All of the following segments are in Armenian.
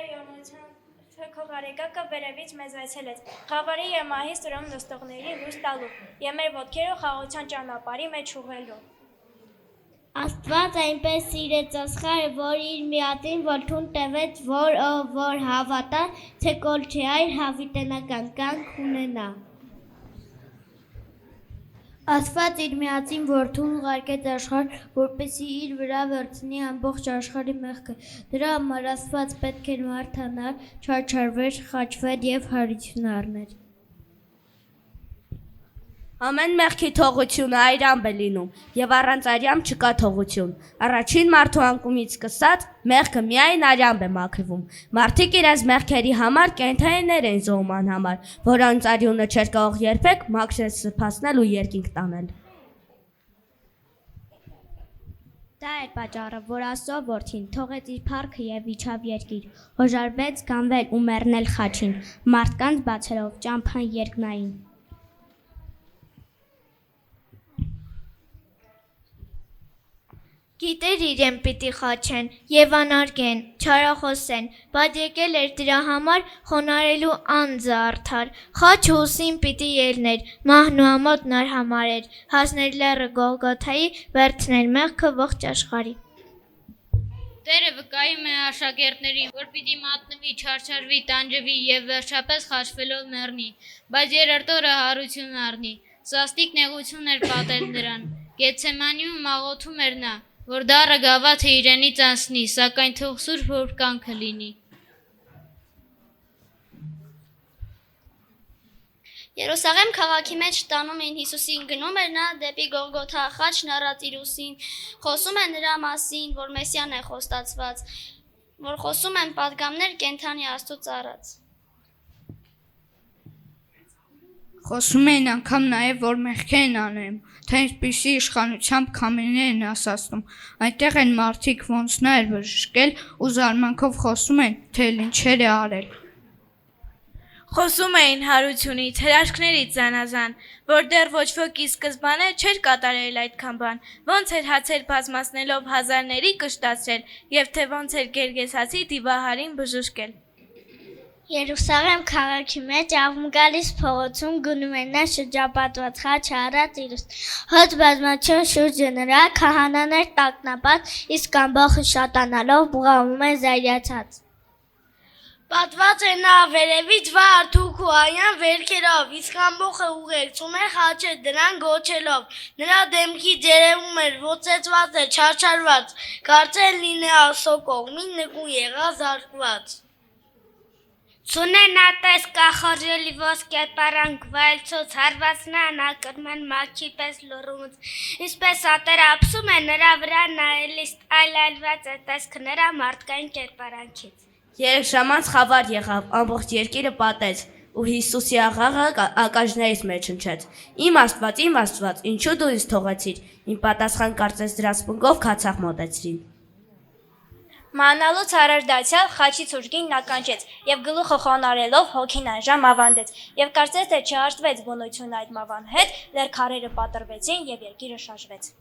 Յոնության քողարեկակը վերևից մեզ այցելեց, խավարի և մահի սրում նստողների լույս տալու և մեր ոտքերը խաղաղության ճանապարհի մեջ ուղղելու։ Աստված այնպես սիրեց աշխարհը, որ իր միածին որդուն տվեց, որ ով որ հավատա, թե կոլ չի այլ հավիտենական կյանք ունենա։ Աստված իր միածին որդուն ուղարկեց աշխարհ, որպեսզի իր վրա վերցնի ամբողջ աշխարհի մեղքը։ Դրա համար Աստված պետք էր մահանար, չարչարվեր, խաչվեր և հարություն առներ։ Ամեն մեղքի թողությունը այրամբ է լինում, և առանց այրամ չկա թողություն։ Առաջին մարդու անկումից սկսած մեղքը միայն այրամբ է մաքրվում։ Մարդիկ իրենց մեղքերի համար կենդանիներ են զոհում անհամար, որոնց արյունը չէր կարող երբեք մաքրել, սրբացնել ու երկինք տանել։ Դա էր պատճառը, որ Աստծո որդին թողեց իր փառքը և իջավ երկիր, հոժարվեց գանվել ու մեռնել խաչին, մարդկանց բացելով ճամփան երկնային։ Գիտեր իրեն պիտի խաչեն և անարգեն, չարախոսեն, բայց եկել էր դրա համար խոնարհելու անձը արդար, խաչը ուսին պիտի ելներ, մահն ու ամոթն արհամար էր, հասներ լեռը Գողգոթայի, վերցներ մեղքը ողջ աշխարհի։ Տերը վկայում է աշակերտներին, որ պիտի մատնվի, չարչարվի, տանջվի և վերջապես խաչվելով մեռնի, բայց երրորդ օրը հարություն առնի։ Սաստիկ նեղություն էր պատել նրան, Գեթսեմանիում աղոթում էր նա, որ դառը գավաթը իրենից անցնի, սակայն թող սուրբ որ կյանքը լինի։ Երուսաղեմ քաղաքի մեջ տանում էին Հիսուսին, գնում էր նա դեպի Գողգոթա, խաչն առած իր ուսին, խոսում է նրա մասին, որ Մեսիան է խոստացված, որ խոսում են պատգամներ կենդանի Աստծուց առած։ Խոսում էին անգամ նաև, որ մեղքեր են անում, թե ինչպիսի իշխանությամբ քամիներ են ասացնում, այնտեղ են մարդիկ, ոնց նա էր բժշկել ու զարմանքով խոսում են, թե ինչեր է արել։ Խոսում էին հարությունից, հրաշքներից զանազան, որ դեռ ոչ ոք ի սկզբանե չէր կատարել այդքան բան, ոնց էր հացեր բազմացնելով հազարների կշտացրել, և թե ոնց էր գերգեսացի դիվահարին բժշկել։ Երուսաղեմ քաղաքի մեջ աղմ գալիս փողոցում գնում էր նա շրջապատված խաչը առած իր ուսին, հոտ բազմություն շուրջը նրա, քահանաներ տակնապատ, իսկ ամբոխը շատանալով բղավում է զայրացած։ Պատված է նա վերևից վար թուք ու այան վերքերով, իսկ ամբոխը ուղեկցում է խաչը դրան գոչելով, նրա դեմքից երևում էր ոցեցված է, չարչարված, կարծել լինի Աստծո կողմին նկուն եղած զարկված։ Ցունեն ատես կախորժելի ոսկե պարանք վայելցոց հարվածնա նակրման մաքի պես լռումց, ինչպես ատերը ապսում է նրա վրա նայելիս այլայլված է տեսքը նրա մարդկային կերպարանքից։ 3 ժամանց խավար եղավ, ամբողջ երկիրը պատեց, ու Հիսուսի աղաղը ակաժներից մեջ հնչեց. Իմ Աստված, ինչու դու ինձ թողեցիր, իմ պատասխան կարծես դրա սպունգով քացախ մոտեցրին։ Մանալուց առաջ դարձյալ խաչից ուժգին նա կանչեց և գլուխը խոնարհելով հոգին այժմ ավանդեց և կարծես թե չհաշտվեց բնությունը այդ մավան հետ, լեռ քարերը պատռվեցին և երկիրը շարժվեց։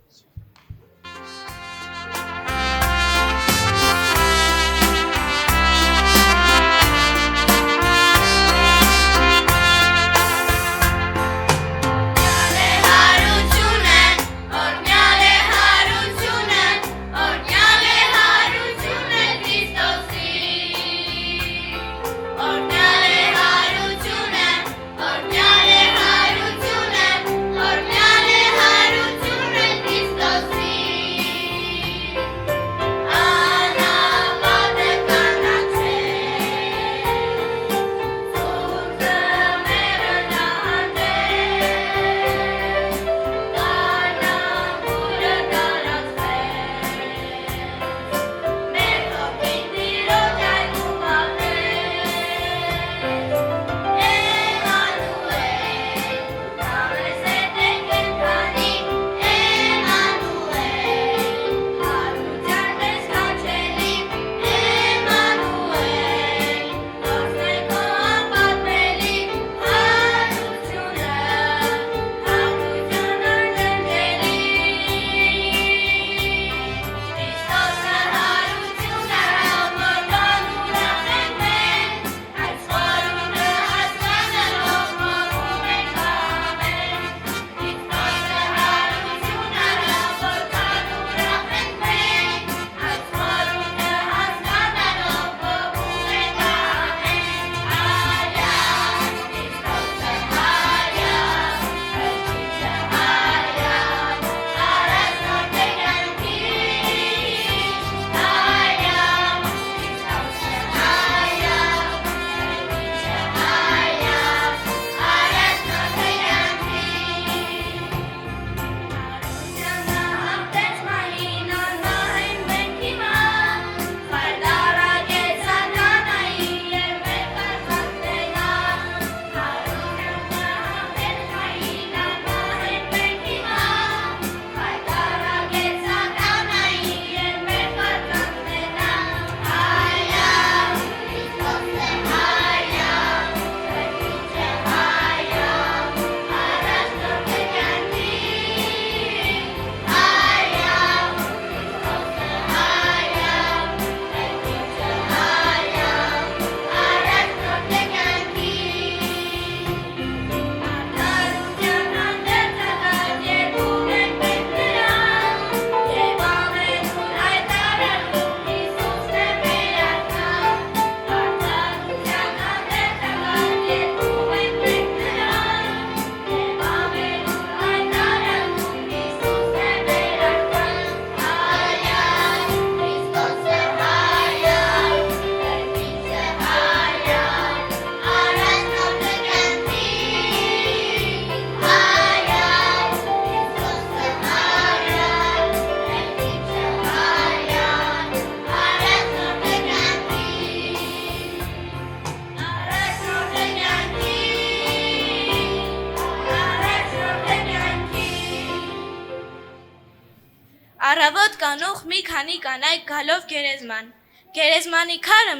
կանուխ մի քանի կանայք գալով գերեզման։ Գերեզմանի քարը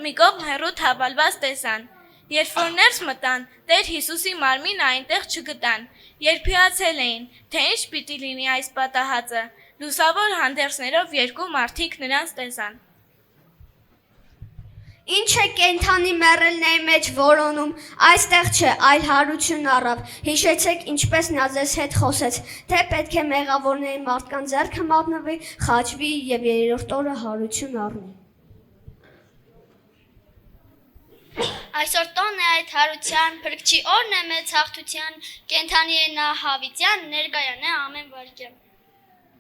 մի կողմ հեռու թավալված տեսան։ Երբ որ ներս մտան, Տեր Հիսուսի մարմինը այնտեղ չգտան։ Երբ հիացել էին, թե ինչ պիտի լինի այս պատահածը, լուսավոր հանդերձներով երկու մարդիկ նրանց տեսան։ Ինչ է կենթանի մեռելների մեջ որոնում, այստեղ չէ, այլ հարություն առավ։ Հիշեցեք, ինչպես նա ձեզ հետ խոսեց, թե պետք է մեղավորների մարդկանց ձեռքը մատնվի, խաչվի եւ երրորդ օրը հարություն առնի։ Այսօր տոնն է այդ հարության, փրկչի օրն է մեծ հաղթության, կենթանի է նա հավիտյան, ներկայան է ամեն վարկյան։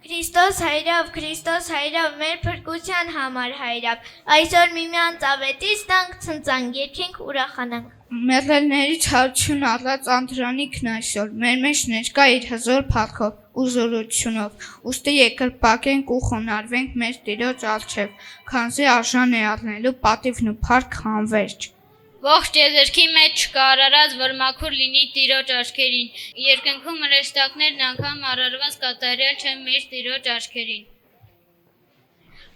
Քրիստոս հայրավ, մեր փրկության համար հայրավ, այսօր միմյանց ավետից տանք, ցնծանք, երկենք, ուրախանանք։ Մեռելներից հարություն առած Անդրանիկն այսօր մեր մեջ ներկա իր հզոր փառքով ու զորությունով, ուստի երկրպագենք ու խոնարհվենք մեր Տիրոջ առջև, քանզի արժան է առնելու պատիվն ու փառք անվերջ։ Ողջ եզերքի մեջ չկա արարած, որ մաքուր լինի Տիրոջ աչքերին, երկնքում հրեշտակներն անգամ արարված կատարյալ չեն մեր Տիրոջ աչքերին։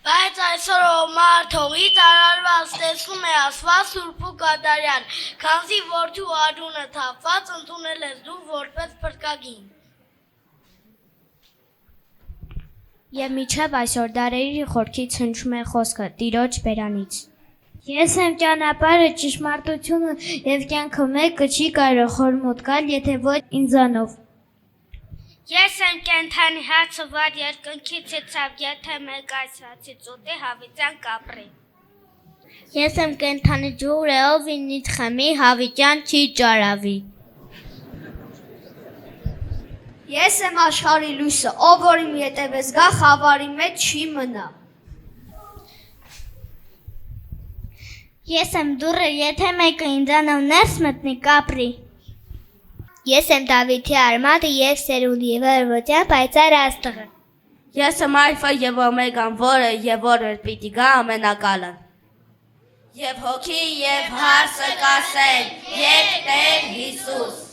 Բայց այսօր ով մարդ հողից արարված տեսնում է ասված Սուրբ ու կատարյալ, քանզի որդու արյունը թափված ընդունել ես դու որպես փրկագին։ Եվ միջև այսօր դարերի խորքից հնչում է խոսքը Տիրոջ բերանից։ Ես եմ ճանապարհը, ճշմարտությունը եւ կյանքը մեկը չի կարող խորմոտ գալ, եթե ոչ ինձանով։ Ես եմ կենթանի հացը վար երկնքից եցավ, եթե մեկ այս հացից ուտի հավիտյան կապրի։ Ես եմ կենթանի ջուրը, ով ինձ խմի, հավիտյան չի ճարավի։ Ես եմ աշխարհի լույսը, ով որ իմ ետևես գա, խավարի մեջ չի մնա։ Ես եմ դուռը, եթե մեկը ինձանով ներս մտնի, կապրի։ Ես եմ Դավիթի արմատը եւ սերունդի վերոյական պայծառ աստղը։ Ես եմ Ալֆա եւ Օմեգան, որը եւ որը պիտի գա ամենակալը։ Եվ հոգի եւ հարսը կասեն, եկ Տեր Հիսուս։